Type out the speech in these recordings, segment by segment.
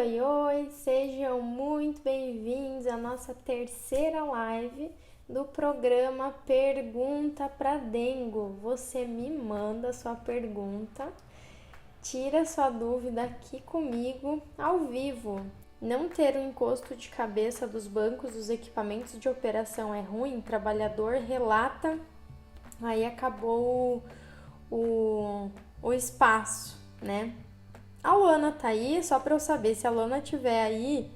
Oi, oi! Sejam muito bem-vindos à nossa terceira live do programa Pergunta para Dengo. Você me manda sua pergunta, tira sua dúvida aqui comigo ao vivo. Não ter o encosto de cabeça dos bancos dos equipamentos de operação é ruim? Trabalhador relata, aí acabou o espaço, né? A Luana tá aí, só para eu saber, se a Luana estiver aí,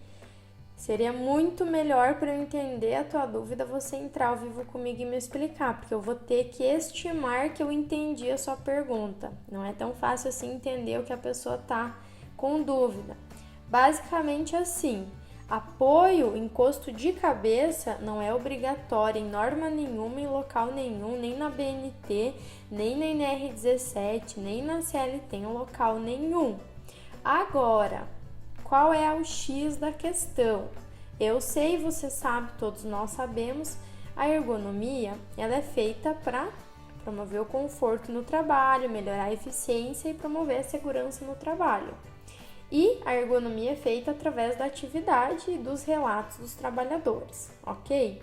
seria muito melhor para eu entender a tua dúvida você entrar ao vivo comigo e me explicar, porque eu vou ter que estimar que eu entendi a sua pergunta. Não é tão fácil assim entender o que a pessoa tá com dúvida. Basicamente assim, apoio, encosto de cabeça não é obrigatório em norma nenhuma, em local nenhum, nem na BNT, nem na NR17, nem na CLT, em local nenhum. Agora, qual é o X da questão? Eu sei, você sabe, todos nós sabemos, a ergonomia ela é feita para promover o conforto no trabalho, melhorar a eficiência e promover a segurança no trabalho. E a ergonomia é feita através da atividade e dos relatos dos trabalhadores, ok?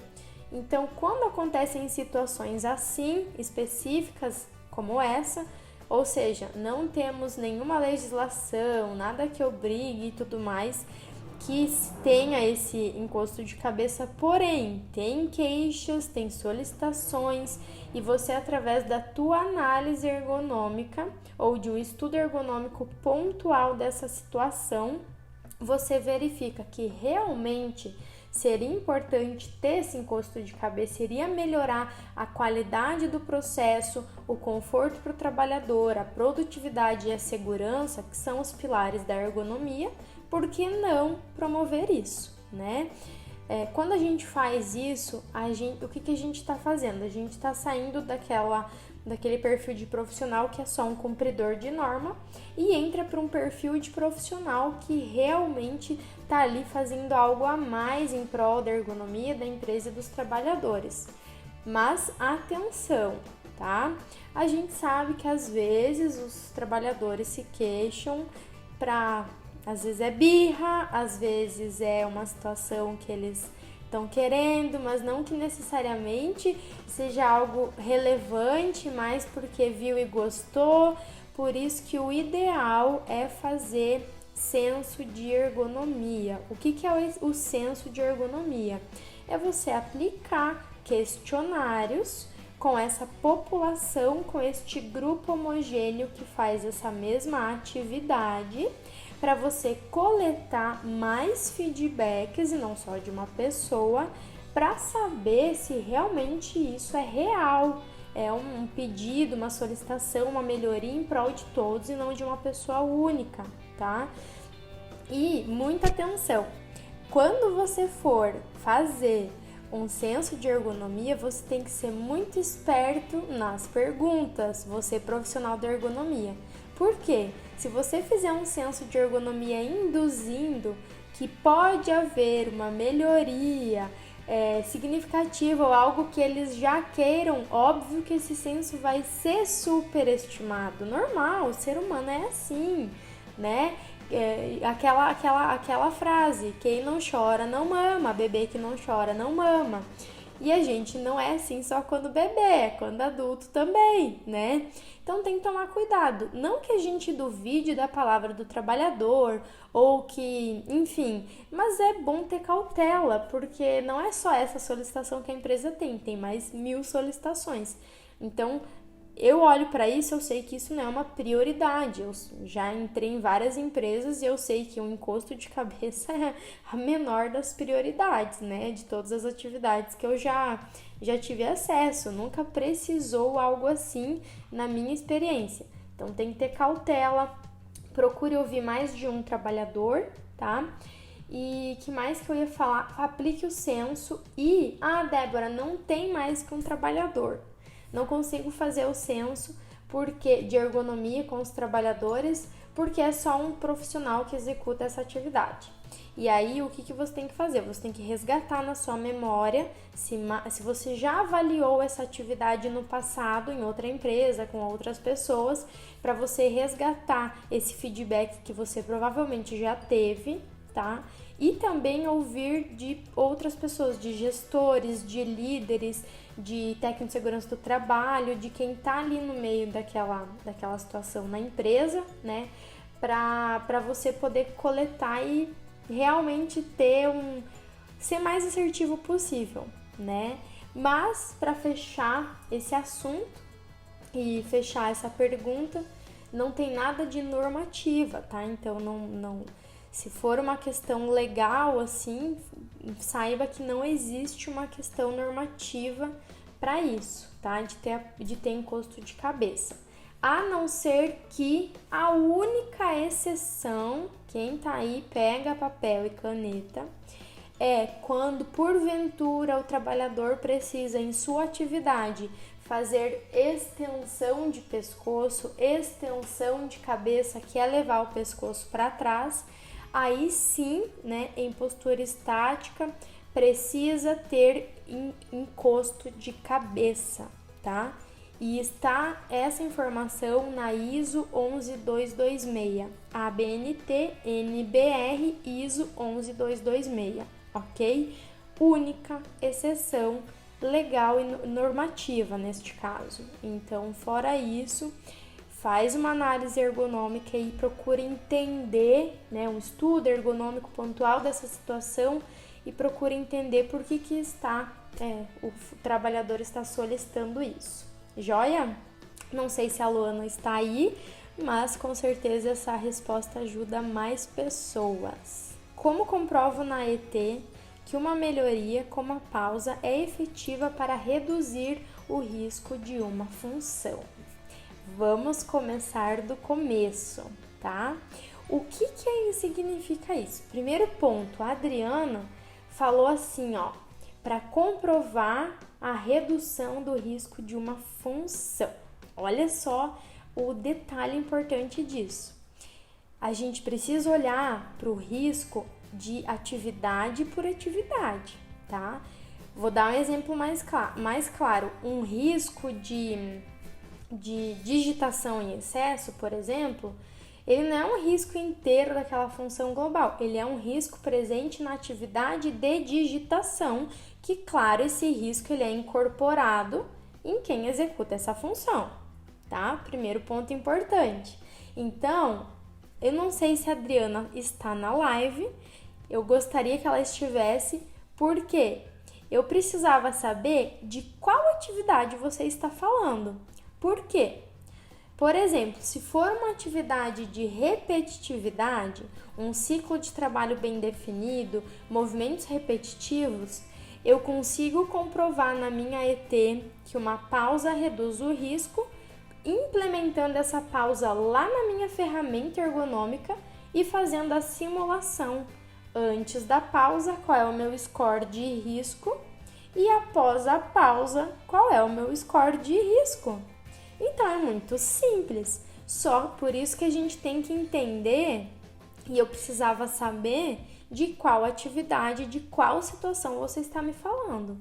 Então, quando acontecem situações assim, específicas como essa, ou seja, não temos nenhuma legislação, nada que obrigue e tudo mais, que tenha esse encosto de cabeça, porém, tem queixas, tem solicitações e você, através da tua análise ergonômica ou de um estudo ergonômico pontual dessa situação, você verifica que realmente seria importante ter esse encosto de cabeça, iria melhorar a qualidade do processo, o conforto para o trabalhador, a produtividade e a segurança, que são os pilares da ergonomia, por que não promover isso, né? Quando a gente faz isso, o que a gente está fazendo? A gente está saindo daquele perfil de profissional que é só um cumpridor de norma e entra para um perfil de profissional que realmente está ali fazendo algo a mais em prol da ergonomia da empresa e dos trabalhadores. Mas atenção, tá? A gente sabe que às vezes os trabalhadores se queixam às vezes é birra, às vezes é uma situação que eles estão querendo, mas não que necessariamente seja algo relevante, mas porque viu e gostou. Por isso que o ideal é fazer senso de ergonomia. O que é o senso de ergonomia? É você aplicar questionários com essa população, com este grupo homogêneo que faz essa mesma atividade, para você coletar mais feedbacks, e não só de uma pessoa, para saber se realmente isso é real, é um pedido, uma solicitação, uma melhoria em prol de todos e não de uma pessoa única, tá? E muita atenção, quando você for fazer um senso de ergonomia, você tem que ser muito esperto nas perguntas, você profissional da ergonomia. Por quê? Se você fizer um senso de ergonomia induzindo que pode haver uma melhoria significativa ou algo que eles já queiram, óbvio que esse senso vai ser superestimado. Normal, o ser humano é assim, né? Aquela frase, quem não chora não mama, bebê que não chora não mama. E a gente não é assim só quando bebê, é quando adulto também, né? Então tem que tomar cuidado. Não que a gente duvide da palavra do trabalhador ou que, enfim, mas é bom ter cautela, porque não é só essa solicitação que a empresa tem mais 1000 solicitações. Então, eu olho para isso, eu sei que isso não é uma prioridade. Eu já entrei em várias empresas e eu sei que o encosto de cabeça é a menor das prioridades, né? De todas as atividades que eu já tive acesso. Nunca precisou algo assim na minha experiência. Então tem que ter cautela, procure ouvir mais de um trabalhador, tá? E que mais que eu ia falar? Aplique o censo e, Débora, não tem mais que um trabalhador. Não consigo fazer o censo de ergonomia com os trabalhadores, porque é só um profissional que executa essa atividade. E aí, o que você tem que fazer? Você tem que resgatar na sua memória se você já avaliou essa atividade no passado, em outra empresa, com outras pessoas, para você resgatar esse feedback que você provavelmente já teve, tá? E também ouvir de outras pessoas, de gestores, de líderes, de técnico de segurança do trabalho, de quem tá ali no meio daquela situação na empresa, né? Para você poder coletar e realmente ser mais assertivo possível, né? Mas para fechar esse assunto e fechar essa pergunta, não tem nada de normativa, tá? Então não se for uma questão legal assim, saiba que não existe uma questão normativa para isso, tá? De ter encosto de cabeça. A não ser que a única exceção, quem tá aí pega papel e caneta, é quando porventura o trabalhador precisa em sua atividade fazer extensão de pescoço, extensão de cabeça, que é levar o pescoço para trás, aí sim, né, em postura estática, precisa ter encosto de cabeça, tá? E está essa informação na ISO 11226, ABNT, NBR, ISO 11226, ok? Única exceção legal e normativa neste caso. Então, fora isso, faz uma análise ergonômica e procura entender, né, um estudo ergonômico pontual dessa situação e procura entender por que o trabalhador está solicitando isso. Joia? Não sei se a Luana está aí, mas com certeza essa resposta ajuda mais pessoas. Como comprovo na ET que uma melhoria como a pausa é efetiva para reduzir o risco de uma função? Vamos começar do começo, tá? O que significa isso? Primeiro ponto, a Adriana falou assim, ó, para comprovar a redução do risco de uma função. Olha só o detalhe importante disso. A gente precisa olhar para o risco de atividade por atividade, tá? Vou dar um exemplo mais claro. Um risco de digitação em excesso, por exemplo, ele não é um risco inteiro daquela função global, ele é um risco presente na atividade de digitação, que, claro, esse risco ele é incorporado em quem executa essa função, tá? Primeiro ponto importante. Então, eu não sei se a Adriana está na live, eu gostaria que ela estivesse, porque eu precisava saber de qual atividade você está falando. Por quê? Por exemplo, se for uma atividade de repetitividade, um ciclo de trabalho bem definido, movimentos repetitivos, eu consigo comprovar na minha ET que uma pausa reduz o risco, implementando essa pausa lá na minha ferramenta ergonômica e fazendo a simulação antes da pausa, qual é o meu score de risco, e após a pausa, qual é o meu score de risco. Então, é muito simples, só por isso que a gente tem que entender, e eu precisava saber de qual atividade, de qual situação você está me falando.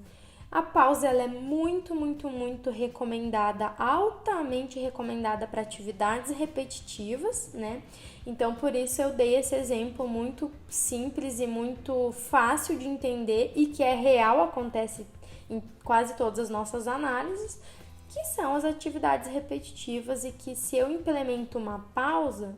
A pausa ela é muito, muito, muito recomendada, altamente recomendada para atividades repetitivas, né? Então, por isso eu dei esse exemplo muito simples e muito fácil de entender e que é real, acontece em quase todas as nossas análises, que são as atividades repetitivas e que se eu implemento uma pausa,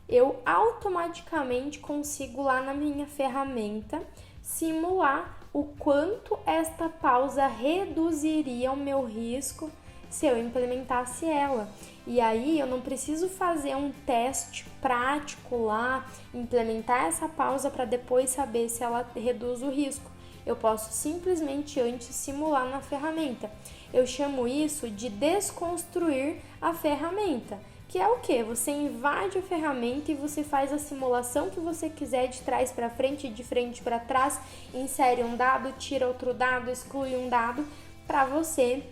eu automaticamente consigo lá na minha ferramenta simular o quanto esta pausa reduziria o meu risco se eu implementasse ela. E aí eu não preciso fazer um teste prático lá, implementar essa pausa para depois saber se ela reduz o risco. Eu posso simplesmente antes simular na ferramenta. Eu chamo isso de desconstruir a ferramenta, que é o que? Você invade a ferramenta e você faz a simulação que você quiser de trás para frente, de frente para trás, insere um dado, tira outro dado, exclui um dado, para você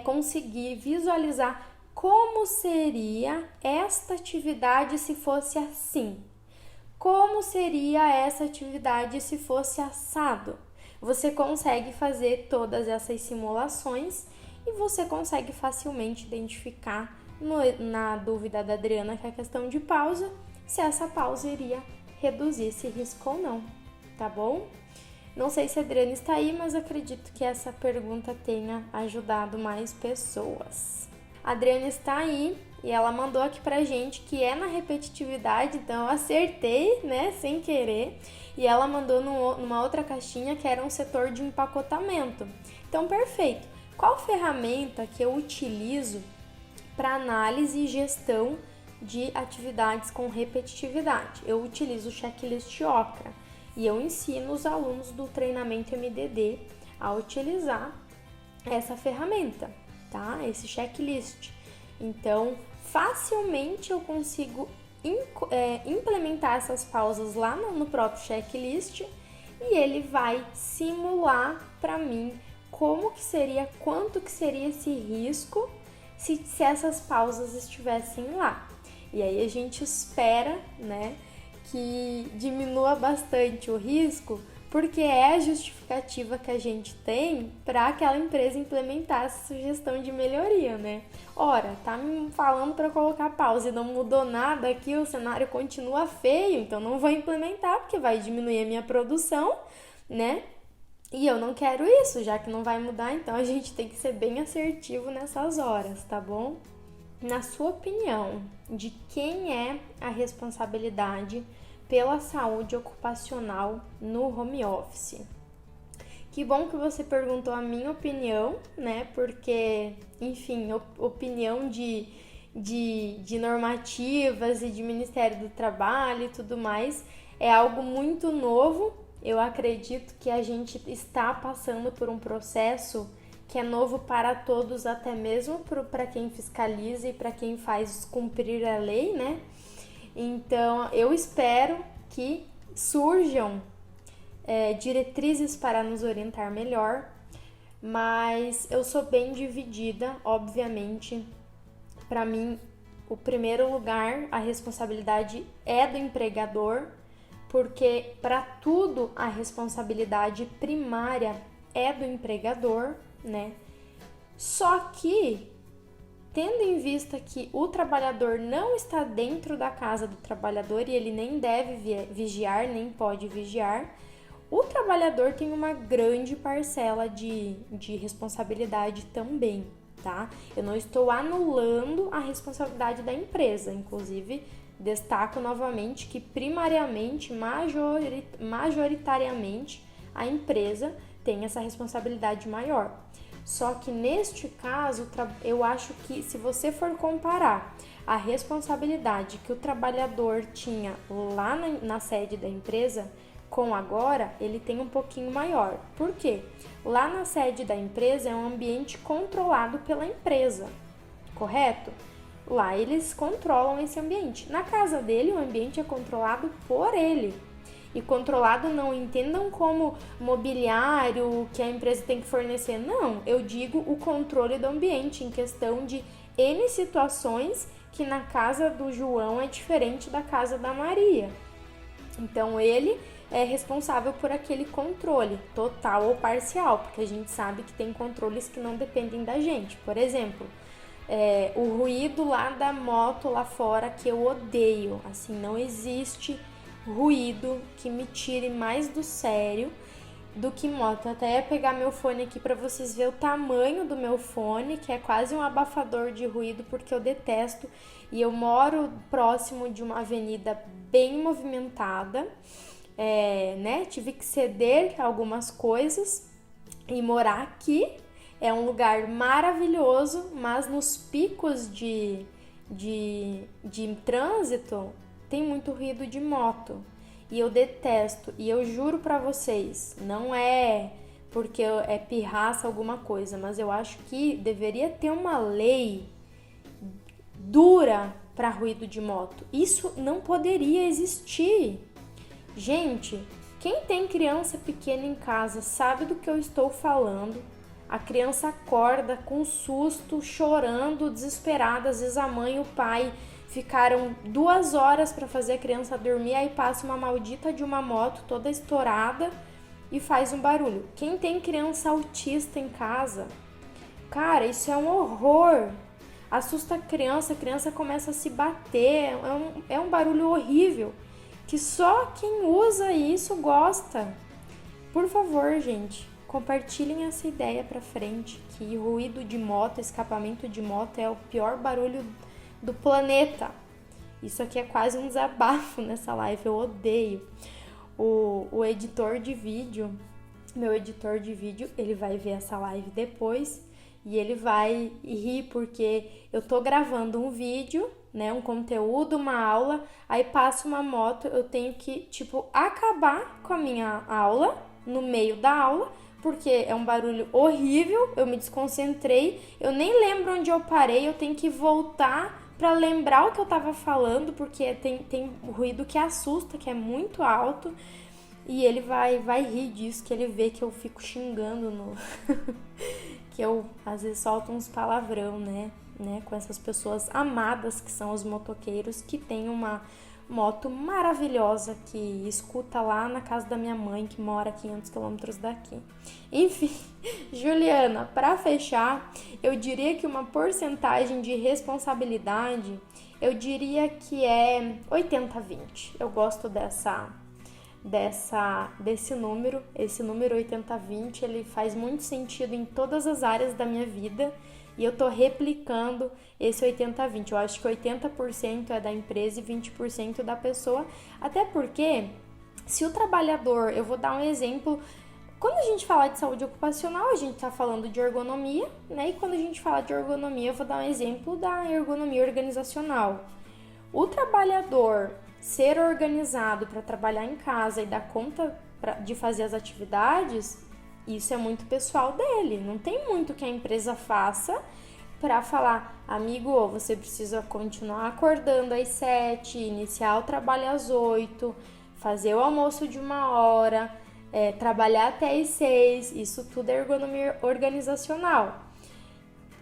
conseguir visualizar como seria esta atividade se fosse assim. Como seria essa atividade se fosse assado? Você consegue fazer todas essas simulações e você consegue facilmente identificar, na dúvida da Adriana, que é a questão de pausa, se essa pausa iria reduzir esse risco ou não, tá bom? Não sei se a Adriana está aí, mas acredito que essa pergunta tenha ajudado mais pessoas. A Adriana está aí e ela mandou aqui pra gente que é na repetitividade, então eu acertei, né, sem querer. E ela mandou numa outra caixinha que era um setor de empacotamento. Então, perfeito. Qual ferramenta que eu utilizo para análise e gestão de atividades com repetitividade? Eu utilizo o checklist Okra e eu ensino os alunos do treinamento MDD a utilizar essa ferramenta, tá? Esse checklist. Então, facilmente eu consigo implementar essas pausas lá no próprio checklist e ele vai simular para mim como que seria, quanto que seria esse risco se essas pausas estivessem lá. E aí a gente espera, né, que diminua bastante o risco, porque é a justificativa que a gente tem para aquela empresa implementar essa sugestão de melhoria, né? Ora, tá me falando para colocar pausa e não mudou nada aqui, o cenário continua feio, então não vou implementar porque vai diminuir a minha produção, né? E eu não quero isso, já que não vai mudar, então a gente tem que ser bem assertivo nessas horas, tá bom? Na sua opinião, de quem é a responsabilidade pela saúde ocupacional no home office? Que bom que você perguntou a minha opinião, né? Porque, enfim, opinião de normativas e de Ministério do Trabalho e tudo mais é algo muito novo. Eu acredito que a gente está passando por um processo que é novo para todos, até mesmo para quem fiscaliza e para quem faz cumprir a lei, né? Então, eu espero que surjam diretrizes para nos orientar melhor, mas eu sou bem dividida, obviamente. Para mim, o primeiro lugar, a responsabilidade é do empregador, porque para tudo a responsabilidade primária é do empregador, né? Só que, tendo em vista que o trabalhador não está dentro da casa do trabalhador e ele nem deve vigiar, nem pode vigiar, o trabalhador tem uma grande parcela de responsabilidade também, tá? Eu não estou anulando a responsabilidade da empresa, inclusive destaco novamente que primariamente, majoritariamente, a empresa tem essa responsabilidade maior. Só que neste caso, eu acho que se você for comparar a responsabilidade que o trabalhador tinha lá na sede da empresa com agora, ele tem um pouquinho maior. Por quê? Lá na sede da empresa é um ambiente controlado pela empresa, correto? Lá eles controlam esse ambiente. Na casa dele, o ambiente é controlado por ele. E controlado não entendam como mobiliário que a empresa tem que fornecer. Não, eu digo o controle do ambiente em questão de N situações que na casa do João é diferente da casa da Maria. Então ele é responsável por aquele controle, total ou parcial, porque a gente sabe que tem controles que não dependem da gente. Por exemplo, o ruído lá da moto lá fora que eu odeio, assim, não existe ruído que me tire mais do sério do que moto. Eu até ia pegar meu fone aqui para vocês verem o tamanho do meu fone, que é quase um abafador de ruído, porque eu detesto. E eu moro próximo de uma avenida bem movimentada, né? Tive que ceder algumas coisas e morar aqui. É um lugar maravilhoso, mas nos picos de trânsito tem muito ruído de moto. E eu detesto. E eu juro pra vocês, não é porque é pirraça alguma coisa, mas eu acho que deveria ter uma lei dura para ruído de moto. Isso não poderia existir. Gente, quem tem criança pequena em casa sabe do que eu estou falando. A criança acorda com susto, chorando, desesperada. Às vezes a mãe e o pai ficaram 2 horas para fazer a criança dormir, aí passa uma maldita de uma moto toda estourada e faz um barulho. Quem tem criança autista em casa, cara, isso é um horror. Assusta a criança começa a se bater, é um barulho horrível. que só quem usa isso gosta. Por favor, gente, compartilhem essa ideia pra frente, que ruído de moto, escapamento de moto é o pior barulho do planeta. Isso aqui é quase um desabafo nessa live, eu odeio. O editor de vídeo, meu editor de vídeo, ele vai ver essa live depois e ele vai rir porque eu tô gravando um vídeo, né, um conteúdo, uma aula, aí passa uma moto, eu tenho que, acabar com a minha aula, no meio da aula, porque é um barulho horrível, eu me desconcentrei, eu nem lembro onde eu parei, eu tenho que voltar para lembrar o que eu tava falando, porque tem ruído que assusta, que é muito alto, e ele vai rir disso, que ele vê que eu fico xingando que eu às vezes solto uns palavrão, né, com essas pessoas amadas que são os motoqueiros, que tem uma moto maravilhosa que escuta lá na casa da minha mãe, que mora a 500 quilômetros daqui. Enfim, Juliana, para fechar, eu diria que uma porcentagem de responsabilidade, eu diria que é 80-20. Eu gosto desse número. Esse número 80-20, ele faz muito sentido em todas as áreas da minha vida. E eu tô replicando esse 80-20. Eu acho que 80% é da empresa e 20% da pessoa. Até porque, se o trabalhador... Eu vou dar um exemplo. Quando a gente fala de saúde ocupacional, a gente tá falando de ergonomia, né? E quando a gente fala de ergonomia, eu vou dar um exemplo da ergonomia organizacional. O trabalhador ser organizado para trabalhar em casa e dar conta de fazer as atividades... Isso é muito pessoal dele, não tem muito que a empresa faça para falar, amigo, você precisa continuar acordando às 7, iniciar o trabalho às 8, fazer o almoço de 1 hora, trabalhar até às 6, isso tudo é ergonomia organizacional.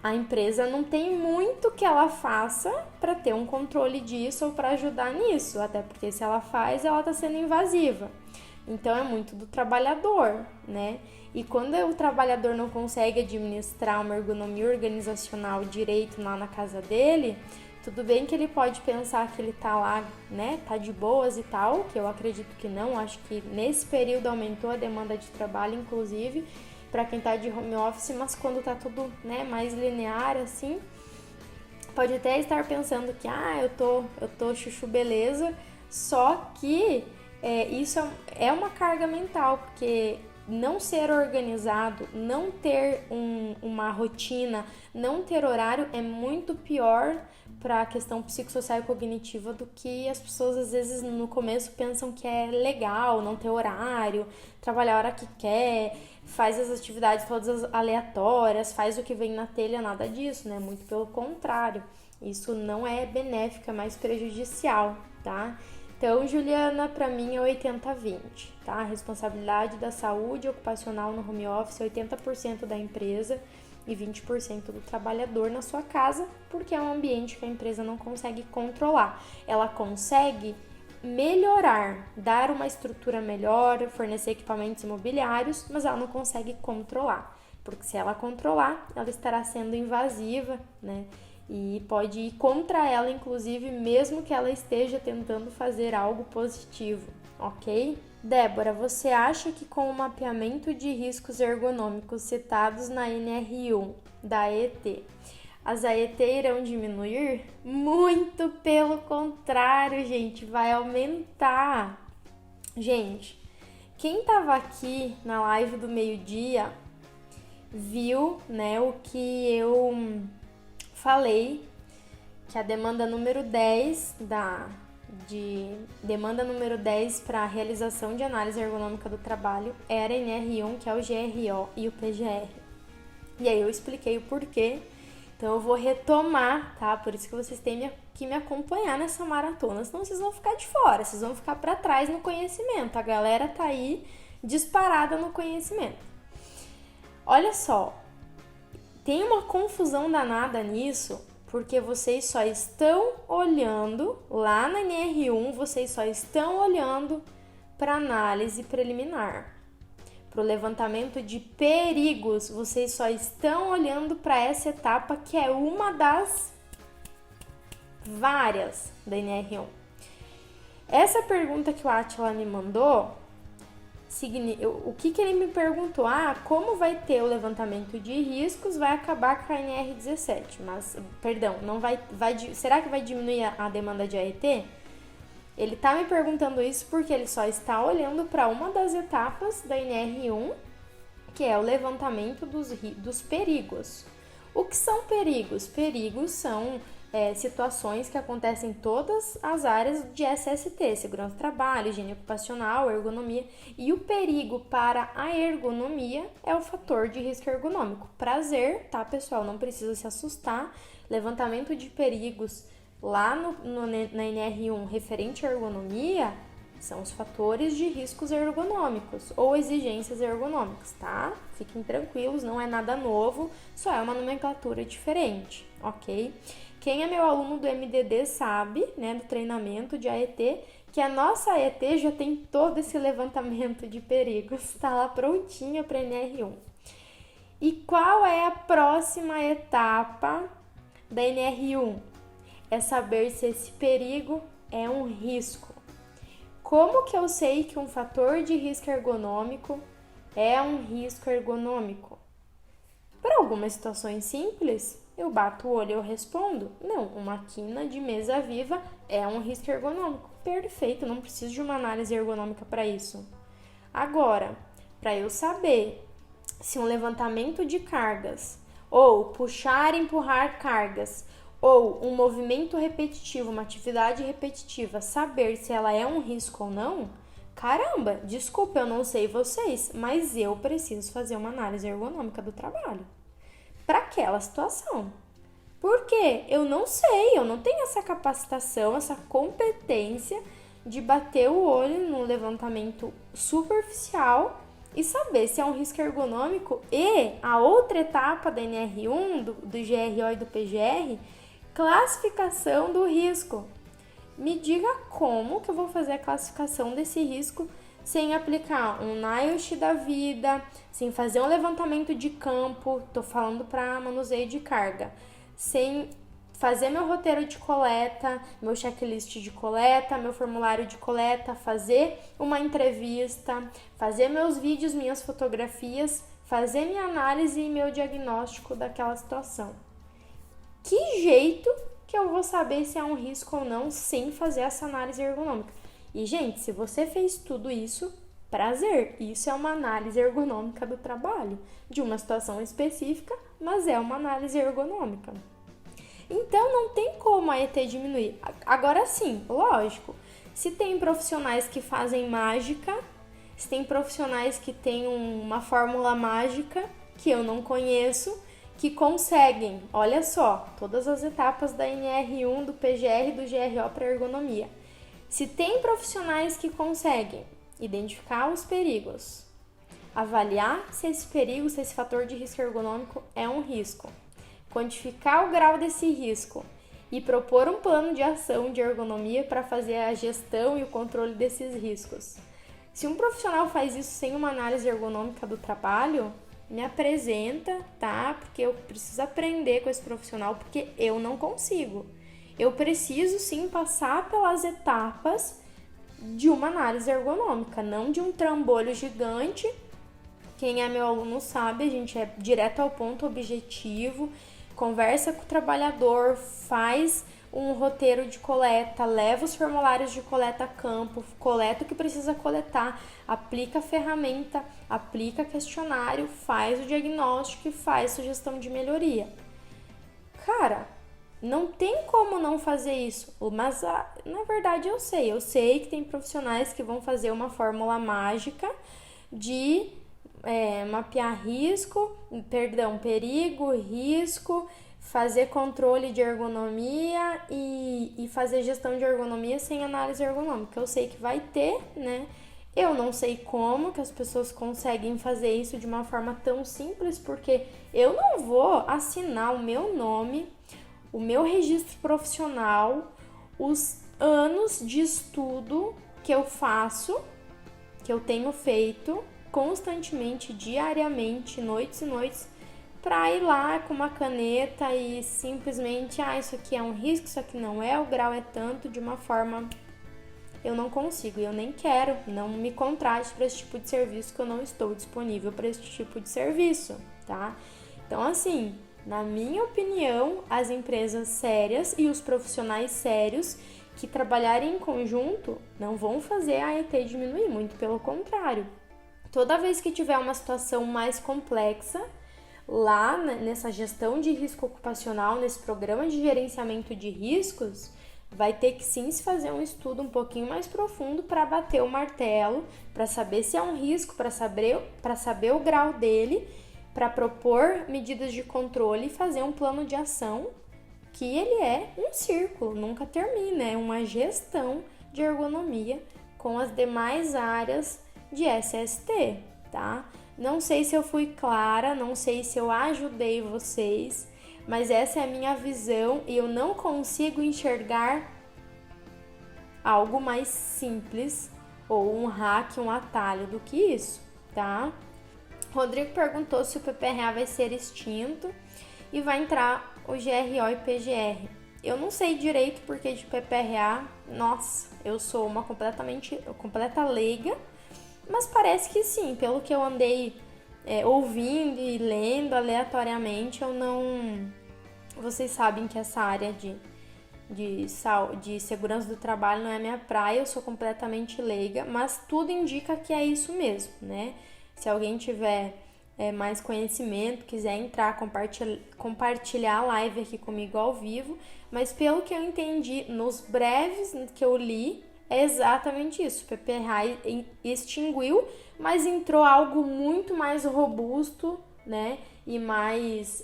A empresa não tem muito que ela faça para ter um controle disso ou para ajudar nisso, até porque se ela faz, ela está sendo invasiva. Então é muito do trabalhador, né? E quando o trabalhador não consegue administrar uma ergonomia organizacional direito lá na casa dele, tudo bem que ele pode pensar que ele tá lá, né, tá de boas e tal, que eu acredito que não, acho que nesse período aumentou a demanda de trabalho, inclusive, para quem tá de home office, mas quando tá tudo, né, mais linear, assim, pode até estar pensando que, eu tô chuchu beleza, só que isso é uma carga mental, porque não ser organizado, não ter uma rotina, não ter horário é muito pior para a questão psicossocial e cognitiva do que as pessoas às vezes no começo pensam que é legal, não ter horário, trabalhar a hora que quer, faz as atividades todas aleatórias, faz o que vem na telha, nada disso, né? Muito pelo contrário, isso não é benéfico, é mais prejudicial, tá? Então, Juliana, para mim é 80-20, tá? A responsabilidade da saúde ocupacional no home office é 80% da empresa e 20% do trabalhador na sua casa, porque é um ambiente que a empresa não consegue controlar. Ela consegue melhorar, dar uma estrutura melhor, fornecer equipamentos imobiliários, mas ela não consegue controlar, porque se ela controlar, ela estará sendo invasiva, né? E pode ir contra ela, inclusive, mesmo que ela esteja tentando fazer algo positivo, ok? Débora, você acha que com o mapeamento de riscos ergonômicos citados na NR1 da AET, as AET irão diminuir? Muito pelo contrário, gente, vai aumentar. Gente, quem estava aqui na live do meio-dia viu, né, o que eu falei, que a demanda número 10 demanda número 10 para a realização de análise ergonômica do trabalho era NR1, que é o GRO e o PGR. E aí eu expliquei o porquê, então eu vou retomar, tá? Por isso que vocês têm que me acompanhar nessa maratona, senão vocês vão ficar de fora, vocês vão ficar para trás no conhecimento. A galera tá aí disparada no conhecimento. Olha só, tem uma confusão danada nisso, porque vocês só estão olhando, lá na NR1, vocês só estão olhando para análise preliminar. Para o levantamento de perigos, vocês só estão olhando para essa etapa, que é uma das várias da NR1. Essa pergunta que o Átila me mandou, o que ele me perguntou? Como vai ter o levantamento de riscos, vai acabar com a NR17, mas, perdão, não será que vai diminuir a demanda de AET? Ele está me perguntando isso porque ele só está olhando para uma das etapas da NR1, que é o levantamento dos perigos. O que são perigos? Perigos são situações que acontecem em todas as áreas de SST, segurança do trabalho, higiene ocupacional, ergonomia. E o perigo para a ergonomia é o fator de risco ergonômico. Prazer, tá, pessoal? Não precisa se assustar. Levantamento de perigos lá na NR1 referente à ergonomia são os fatores de riscos ergonômicos ou exigências ergonômicas, tá? Fiquem tranquilos, não é nada novo, só é uma nomenclatura diferente, ok? Quem é meu aluno do MDD sabe, né, do treinamento de AET, que a nossa AET já tem todo esse levantamento de perigos, tá lá prontinha para NR1. E qual é a próxima etapa da NR1? É saber se esse perigo é um risco. Como que eu sei que um fator de risco ergonômico é um risco ergonômico? Para algumas situações simples, eu bato o olho e eu respondo. Não, uma quina de mesa viva é um risco ergonômico. Perfeito, não preciso de uma análise ergonômica para isso. Agora, para eu saber se um levantamento de cargas ou puxar e empurrar cargas ou um movimento repetitivo, uma atividade repetitiva, saber se ela é um risco ou não, caramba, desculpa, eu não sei vocês, mas eu preciso fazer uma análise ergonômica do trabalho para aquela situação. Porque eu não sei, eu não tenho essa capacitação, essa competência de bater o olho no levantamento superficial e saber se é um risco ergonômico. E a outra etapa da NR1, do GRO e do PGR, classificação do risco. Me diga como que eu vou fazer a classificação desse risco sem aplicar um NIOSH da vida, sem fazer um levantamento de campo, tô falando para manuseio de carga, sem fazer meu roteiro de coleta, meu checklist de coleta, meu formulário de coleta, fazer uma entrevista, fazer meus vídeos, minhas fotografias, fazer minha análise e meu diagnóstico daquela situação. Que jeito que eu vou saber se é um risco ou não sem fazer essa análise ergonômica? E, gente, se você fez tudo isso, prazer, isso é uma análise ergonômica do trabalho, de uma situação específica, mas é uma análise ergonômica. Então, não tem como a ET diminuir. Agora sim, lógico, se tem profissionais que fazem mágica, se tem profissionais que têm uma fórmula mágica, que eu não conheço, que conseguem, olha só, todas as etapas da NR1, do PGR e do GRO para ergonomia. Se tem profissionais que conseguem identificar os perigos, avaliar se esse perigo, se esse fator de risco ergonômico é um risco, quantificar o grau desse risco e propor um plano de ação de ergonomia para fazer a gestão e o controle desses riscos. Se um profissional faz isso sem uma análise ergonômica do trabalho, me apresenta, tá? Porque eu preciso aprender com esse profissional, porque eu não consigo. Eu preciso sim passar pelas etapas de uma análise ergonômica, não de um trambolho gigante. Quem é meu aluno sabe, a gente é direto ao ponto, objetivo, conversa com o trabalhador, faz um roteiro de coleta, leva os formulários de coleta a campo, coleta o que precisa coletar, aplica a ferramenta, aplica questionário, faz o diagnóstico e faz sugestão de melhoria. Cara, não tem como não fazer isso, mas na verdade eu sei que tem profissionais que vão fazer uma fórmula mágica de mapear perigo, risco, fazer controle de ergonomia e fazer gestão de ergonomia sem análise ergonômica. Eu sei que vai ter, né? Eu não sei como que as pessoas conseguem fazer isso de uma forma tão simples, porque eu não vou assinar o meu nome, o meu registro profissional, os anos de estudo que eu faço, que eu tenho feito constantemente, diariamente, noites e noites, para ir lá com uma caneta e simplesmente, isso aqui é um risco, isso aqui não é, o grau é tanto, de uma forma eu não consigo, eu nem quero, não me contrate para esse tipo de serviço que eu não estou disponível para esse tipo de serviço, tá? Então, assim, na minha opinião, as empresas sérias e os profissionais sérios que trabalharem em conjunto não vão fazer a ET diminuir, muito pelo contrário. Toda vez que tiver uma situação mais complexa, lá nessa gestão de risco ocupacional, nesse programa de gerenciamento de riscos, vai ter que sim se fazer um estudo um pouquinho mais profundo para bater o martelo, para saber se é um risco, para saber o grau dele, para propor medidas de controle e fazer um plano de ação, que ele é um círculo, nunca termina, é uma gestão de ergonomia com as demais áreas de SST, tá? Não sei se eu fui clara, não sei se eu ajudei vocês, mas essa é a minha visão e eu não consigo enxergar algo mais simples ou um hack, um atalho do que isso, tá? Rodrigo perguntou se o PPRA vai ser extinto e vai entrar o GRO e PGR. Eu não sei direito porque de PPRA, nossa, eu sou uma completa leiga, mas parece que sim, pelo que eu andei ouvindo e lendo aleatoriamente, eu não... Vocês sabem que essa área de segurança do trabalho não é minha praia, eu sou completamente leiga, mas tudo indica que é isso mesmo, né? Se alguém tiver mais conhecimento, quiser entrar, compartilhar a live aqui comigo ao vivo, mas pelo que eu entendi, nos breves que eu li, é exatamente isso. O PPRA extinguiu, mas entrou algo muito mais robusto, né? E mais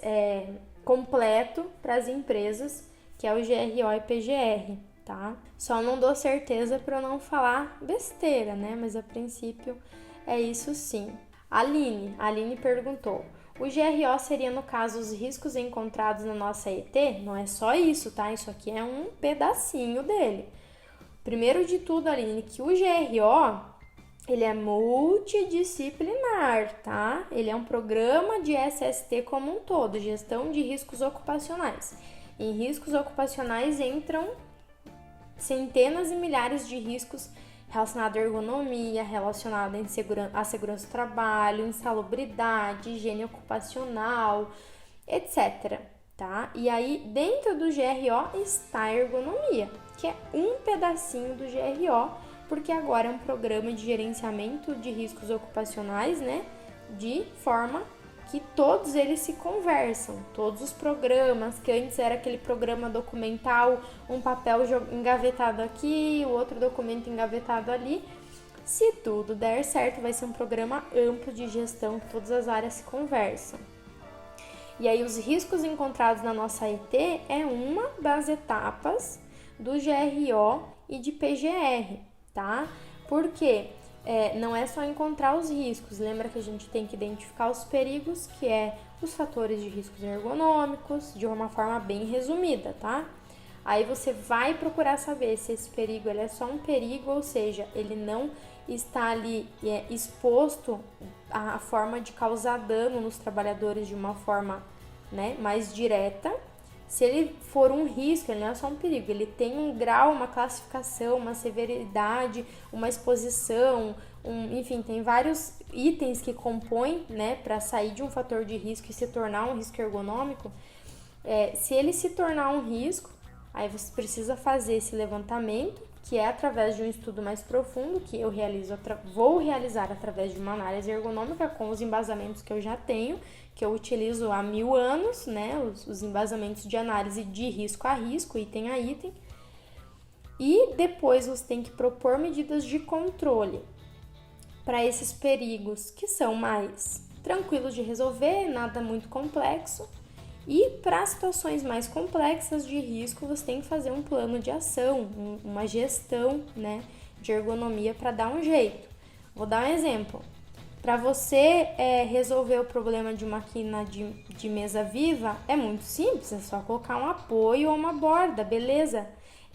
completo para as empresas, que é o GRO e PGR, tá? Só não dou certeza para eu não falar besteira, né? Mas a princípio é isso sim. Aline perguntou: o GRO seria, no caso, os riscos encontrados na nossa ET? Não é só isso, tá? Isso aqui é um pedacinho dele. Primeiro de tudo, Aline, que o GRO, ele é multidisciplinar, tá? Ele é um programa de SST como um todo, gestão de riscos ocupacionais. Em riscos ocupacionais entram centenas e milhares de riscos relacionados à ergonomia, relacionados à segurança do trabalho, insalubridade, higiene ocupacional, etc. Tá? E aí, dentro do GRO está a ergonomia, que é um pedacinho do GRO, porque agora é um programa de gerenciamento de riscos ocupacionais, né? De forma que todos eles se conversam, todos os programas, que antes era aquele programa documental, um papel engavetado aqui, o outro documento engavetado ali. Se tudo der certo, vai ser um programa amplo de gestão, que todas as áreas se conversam. E aí os riscos encontrados na nossa ET é uma das etapas do GRO e de PGR, tá? Porque não é só encontrar os riscos, lembra que a gente tem que identificar os perigos, que é os fatores de riscos ergonômicos, de uma forma bem resumida, tá? Aí você vai procurar saber se esse perigo ele é só um perigo, ou seja, ele não está ali exposto à forma de causar dano nos trabalhadores de uma forma, né, mais direta. Se ele for um risco, ele não é só um perigo, ele tem um grau, uma classificação, uma severidade, uma exposição, enfim, tem vários itens que compõem, né, para sair de um fator de risco e se tornar um risco ergonômico. Se ele se tornar um risco, aí você precisa fazer esse levantamento, que é através de um estudo mais profundo, que eu vou realizar através de uma análise ergonômica com os embasamentos que eu já tenho, que eu utilizo há 1000 anos, né, os embasamentos de análise de risco a risco, item a item. E depois você tem que propor medidas de controle para esses perigos que são mais tranquilos de resolver, nada muito complexo. E para situações mais complexas de risco, você tem que fazer um plano de ação, uma gestão, né, de ergonomia para dar um jeito. Vou dar um exemplo. Para você resolver o problema de uma quina de mesa viva, é muito simples, é só colocar um apoio ou uma borda, beleza?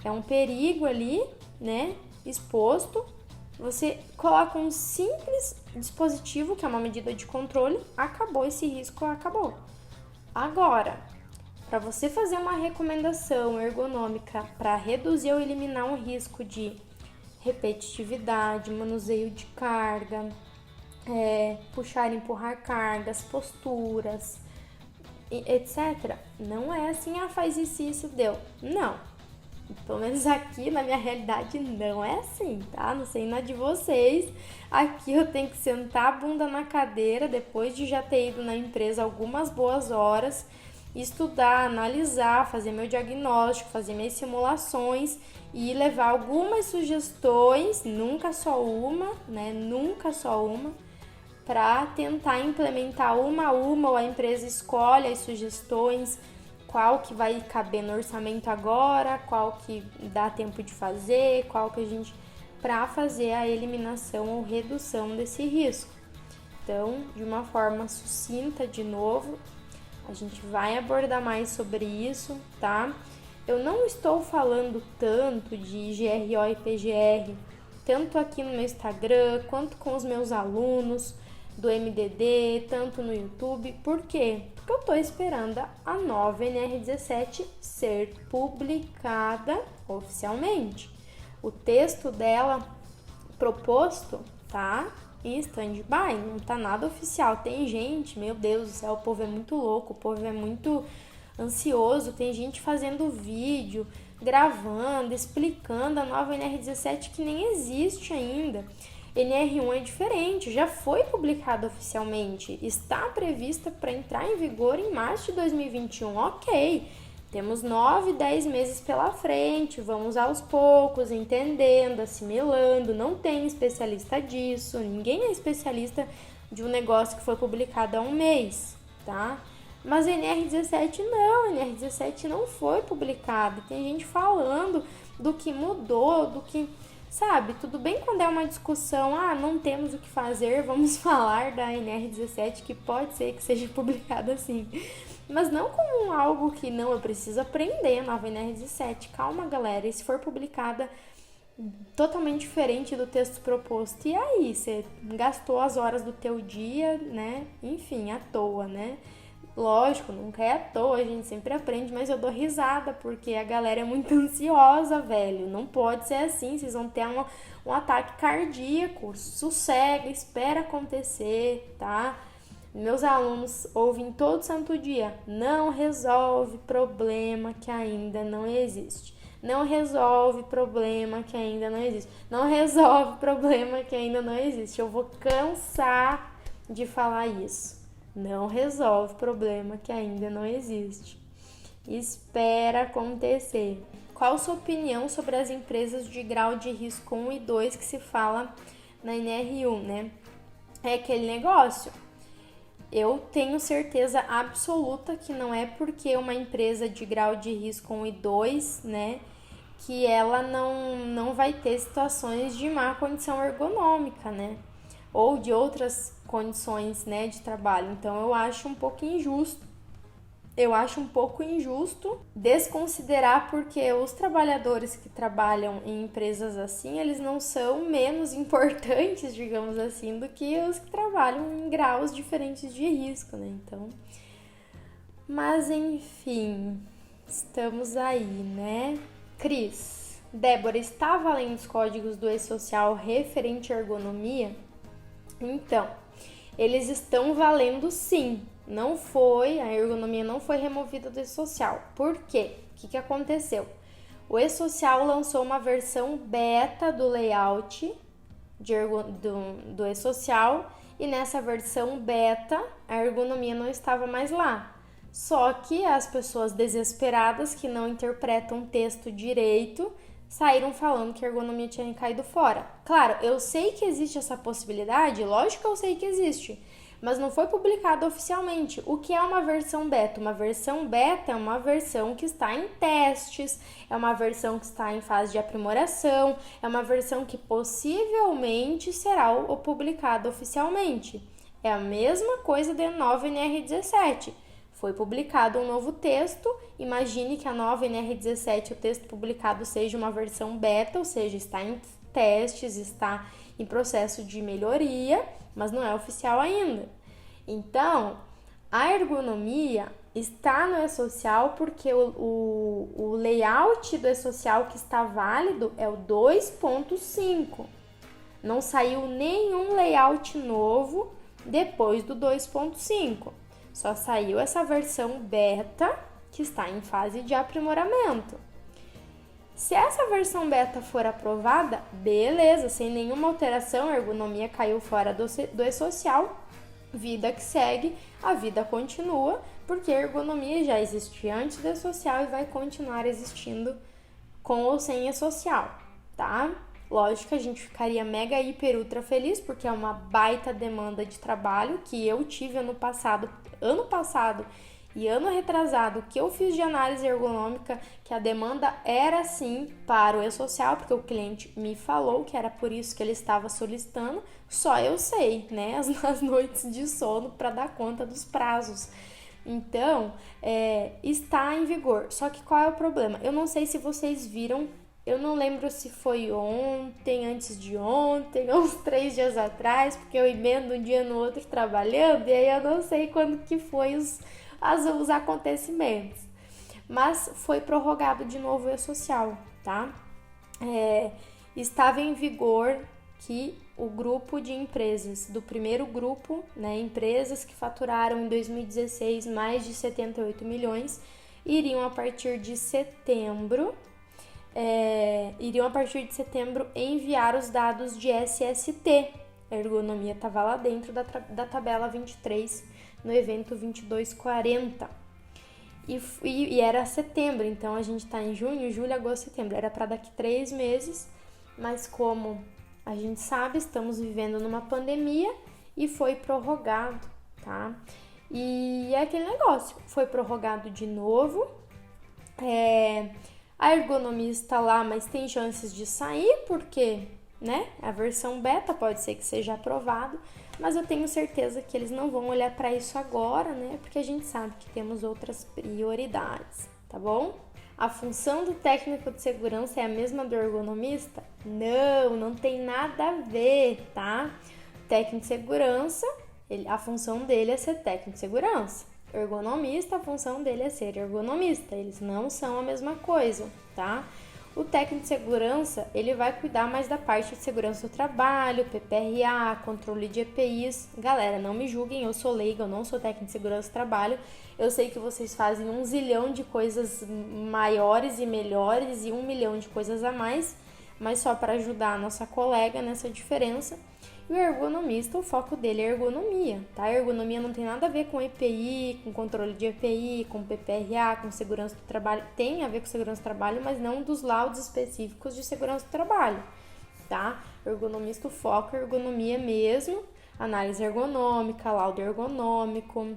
É um perigo ali, né, exposto. Você coloca um simples dispositivo, que é uma medida de controle, acabou esse risco, acabou. Agora, para você fazer uma recomendação ergonômica para reduzir ou eliminar um risco de repetitividade, manuseio de carga, puxar e empurrar cargas, posturas, etc. Não é assim, faz isso, deu. Não. Pelo menos aqui na minha realidade não é assim, tá? Não sei na de vocês. Aqui eu tenho que sentar a bunda na cadeira depois de já ter ido na empresa algumas boas horas, estudar, analisar, fazer meu diagnóstico, fazer minhas simulações e levar algumas sugestões, nunca só uma, né? Nunca só uma, para tentar implementar uma a uma, ou a empresa escolhe as sugestões, qual que vai caber no orçamento agora, qual que dá tempo de fazer, qual que a gente... para fazer a eliminação ou redução desse risco. Então, de uma forma sucinta, de novo, a gente vai abordar mais sobre isso, tá? Eu não estou falando tanto de GRO e PGR, tanto aqui no meu Instagram, quanto com os meus alunos do MDD, tanto no YouTube. Por quê? Porque eu estou esperando a nova NR17 ser publicada oficialmente. O texto dela proposto tá em stand-by, não tá nada oficial. Tem gente, meu Deus do céu, o povo é muito louco, o povo é muito ansioso, tem gente fazendo vídeo, gravando, explicando a nova NR17 que nem existe ainda. NR1 é diferente, já foi publicada oficialmente, está prevista para entrar em vigor em março de 2021, ok. Temos 9, 10 meses pela frente, vamos aos poucos, entendendo, assimilando, não tem especialista disso, ninguém é especialista de um negócio que foi publicado há um mês, tá? Mas a NR17 não, a NR17 não foi publicada, tem gente falando do que mudou, do que... Sabe, tudo bem quando é uma discussão, não temos o que fazer, vamos falar da NR17, que pode ser que seja publicada assim. Mas não como algo que não, eu preciso aprender a nova NR17. Calma, galera, e se for publicada totalmente diferente do texto proposto, e aí? Você gastou as horas do teu dia, né? Enfim, à toa, né? Lógico, nunca é à toa, a gente sempre aprende, mas eu dou risada, porque a galera é muito ansiosa, velho. Não pode ser assim, vocês vão ter um ataque cardíaco. Sossega, espera acontecer, tá? Meus alunos ouvem todo santo dia, não resolve problema que ainda não existe. Não resolve problema que ainda não existe. Não resolve problema que ainda não existe. Eu vou cansar de falar isso. Não resolve problema que ainda não existe. Espera acontecer. Qual a sua opinião sobre as empresas de grau de risco 1 e 2 que se fala na NR1, né? É aquele negócio. Eu tenho certeza absoluta que não é porque uma empresa de grau de risco 1 e 2, né, que ela não vai ter situações de má condição ergonômica, né? Ou de outras condições, né, de trabalho. Então, eu acho um pouco injusto. Eu acho um pouco injusto desconsiderar, porque os trabalhadores que trabalham em empresas assim, eles não são menos importantes, digamos assim, do que os que trabalham em graus diferentes de risco, né? Então, mas enfim, estamos aí, né? Cris, Débora, está valendo os códigos do E-Social referente à ergonomia? Então, eles estão valendo sim. A ergonomia não foi removida do E-Social. Por quê? O que aconteceu? O E-Social lançou uma versão beta do layout do E-Social, e nessa versão beta a ergonomia não estava mais lá. Só que as pessoas desesperadas que não interpretam o texto direito saíram falando que a ergonomia tinha caído fora. Claro, eu sei que existe essa possibilidade, lógico que eu sei que existe, mas não foi publicado oficialmente. O que é uma versão beta? Uma versão beta é uma versão que está em testes, é uma versão que está em fase de aprimoração, é uma versão que possivelmente será publicada oficialmente. É a mesma coisa da nova NR17. Foi publicado um novo texto, imagine que a nova NR17, o texto publicado, seja uma versão beta, ou seja, está em testes, está em processo de melhoria, mas não é oficial ainda. Então, a ergonomia está no e-social porque o layout do e-social que está válido é o 2.5. Não saiu nenhum layout novo depois do 2.5. Só saiu essa versão beta que está em fase de aprimoramento. Se essa versão beta for aprovada, beleza, sem nenhuma alteração, a ergonomia caiu fora do e-social, vida que segue, a vida continua, porque a ergonomia já existia antes do e-social e vai continuar existindo com ou sem e-social, tá? Lógico que a gente ficaria mega, hiper, ultra feliz, porque é uma baita demanda de trabalho que eu tive ano passado e ano retrasado, que eu fiz de análise ergonômica, que a demanda era sim para o e-social, porque o cliente me falou que era por isso que ele estava solicitando, só eu sei, né, as noites de sono para dar conta dos prazos. Então, está em vigor. Só que qual é o problema? Eu não sei se vocês viram, eu não lembro se foi ontem, antes de ontem, ou uns 3 dias atrás, porque eu emendo um dia no outro trabalhando, e aí eu não sei quando que foi os acontecimentos. Mas foi prorrogado de novo o e-social, tá? Estava em vigor que o grupo de empresas, do primeiro grupo, né, empresas que faturaram em 2016 mais de 78 milhões, iriam a partir de setembro enviar os dados de SST. A ergonomia estava lá dentro da tabela 23, no evento 2240. E era setembro, então a gente está em junho, julho, agosto, setembro. Era para daqui 3 meses, mas como a gente sabe, estamos vivendo numa pandemia e foi prorrogado, tá? E é aquele negócio, foi prorrogado de novo. A ergonomia está lá, mas tem chances de sair, porque, né, a versão beta pode ser que seja aprovado, mas eu tenho certeza que eles não vão olhar para isso agora, né, porque a gente sabe que temos outras prioridades, tá bom? A função do técnico de segurança é a mesma do ergonomista? Não tem nada a ver, tá? Técnico de segurança, a função dele é ser técnico de segurança. Ergonomista, a função dele é ser ergonomista. Eles não são a mesma coisa, tá? O técnico de segurança, ele vai cuidar mais da parte de segurança do trabalho, PPRA, controle de EPIs. Galera, não me julguem, eu sou leiga, eu não sou técnico de segurança do trabalho. Eu sei que vocês fazem 1 zilhão de coisas maiores e melhores e 1 milhão de coisas a mais, mas só para ajudar a nossa colega nessa diferença. E o ergonomista, o foco dele é ergonomia, tá? A ergonomia não tem nada a ver com EPI, com controle de EPI, com PPRA, com segurança do trabalho. Tem a ver com segurança do trabalho, mas não dos laudos específicos de segurança do trabalho, tá? Ergonomista, o foco é ergonomia mesmo, análise ergonômica, laudo ergonômico,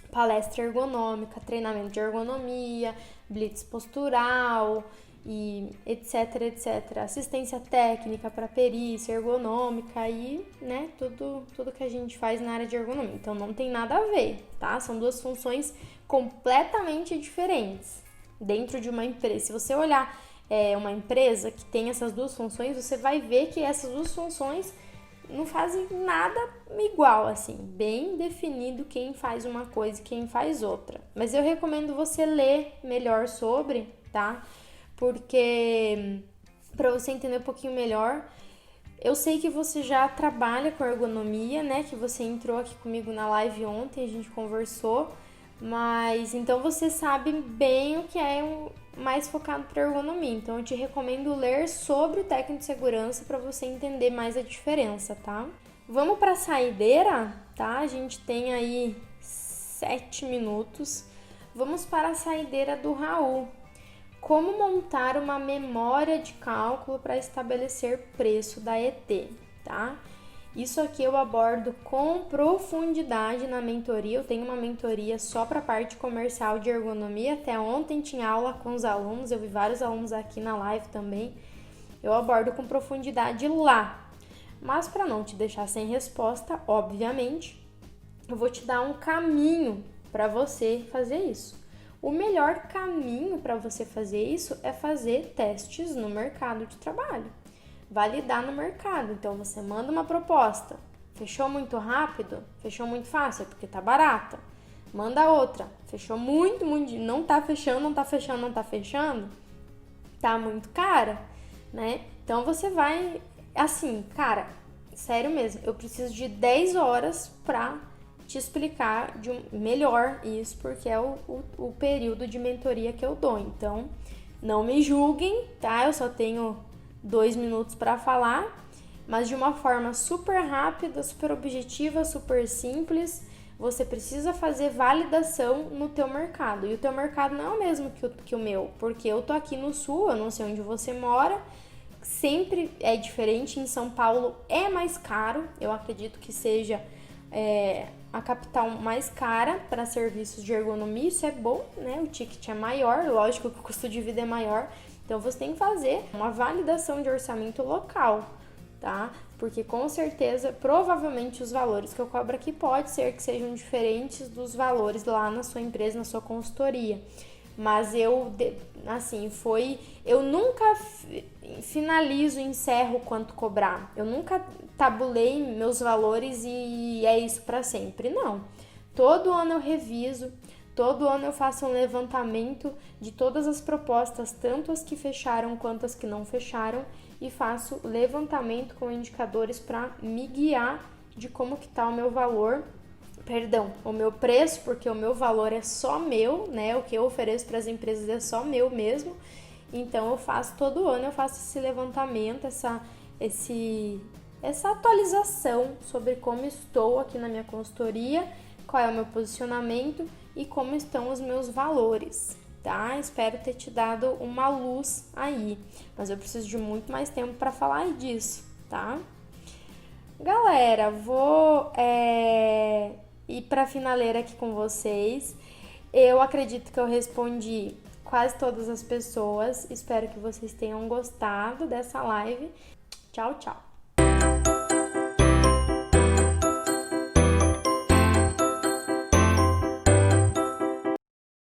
palestra ergonômica, treinamento de ergonomia, blitz postural, e etc. Assistência técnica para perícia ergonômica e, né, tudo que a gente faz na área de ergonomia. Então, não tem nada a ver, tá? São 2 funções completamente diferentes dentro de uma empresa. Se você olhar uma empresa que tem essas 2 funções, você vai ver que essas 2 funções não fazem nada igual, assim, bem definido quem faz uma coisa e quem faz outra. Mas eu recomendo você ler melhor sobre, tá? Porque para você entender um pouquinho melhor, eu sei que você já trabalha com ergonomia, né? Que você entrou aqui comigo na live ontem, a gente conversou, mas então você sabe bem o que é mais focado para ergonomia. Então eu te recomendo ler sobre o técnico de segurança para você entender mais a diferença, tá? Vamos para a saideira, tá? A gente tem aí 7 minutos. Vamos para a saideira do Raul. Como montar uma memória de cálculo para estabelecer preço da ET, tá? Isso aqui eu abordo com profundidade na mentoria. Eu tenho uma mentoria só para a parte comercial de ergonomia. Até ontem tinha aula com os alunos, eu vi vários alunos aqui na live também. Eu abordo com profundidade lá. Mas para não te deixar sem resposta, obviamente, eu vou te dar um caminho para você fazer isso. O melhor caminho para você fazer isso é fazer testes no mercado de trabalho, validar no mercado. Então, você manda uma proposta, fechou muito rápido, fechou muito fácil, é porque tá barata. manda outra. Fechou muito, muito, não tá fechando, tá muito cara, né? Então você vai, assim, cara, sério mesmo, eu preciso de 10 horas pra te explicar melhor isso, porque é o período de mentoria que eu dou. Então, não me julguem, tá? Eu só tenho 2 minutos pra falar, mas de uma forma super rápida, super objetiva, super simples. Você precisa fazer validação no teu mercado. E o teu mercado não é o mesmo que o meu, porque eu tô aqui no sul, eu não sei onde você mora, sempre é diferente. Em São Paulo é mais caro, eu acredito que seja a capital mais cara para serviços de ergonomia. Isso é bom, né? O ticket é maior, lógico que o custo de vida é maior, então você tem que fazer uma validação de orçamento local, tá? Porque com certeza, provavelmente os valores que eu cobro aqui pode ser que sejam diferentes dos valores lá na sua empresa, na sua consultoria. Mas eu nunca finalizo e encerro quanto cobrar. Eu nunca tabulei meus valores e é isso para sempre. Não. Todo ano eu reviso, todo ano eu faço um levantamento de todas as propostas, tanto as que fecharam quanto as que não fecharam, e faço levantamento com indicadores para me guiar de como que tá o meu valor, o meu preço, porque o meu valor é só meu, né? O que eu ofereço para as empresas é só meu mesmo. Então eu faço todo ano, eu faço esse levantamento, essa atualização sobre como estou aqui na minha consultoria, qual é o meu posicionamento e como estão os meus valores, tá? Espero ter te dado uma luz aí, mas eu preciso de muito mais tempo para falar disso, tá? Galera, vou ir para finaleira aqui com vocês. Eu acredito que eu respondi quase todas as pessoas. Espero que vocês tenham gostado dessa live. Tchau, tchau!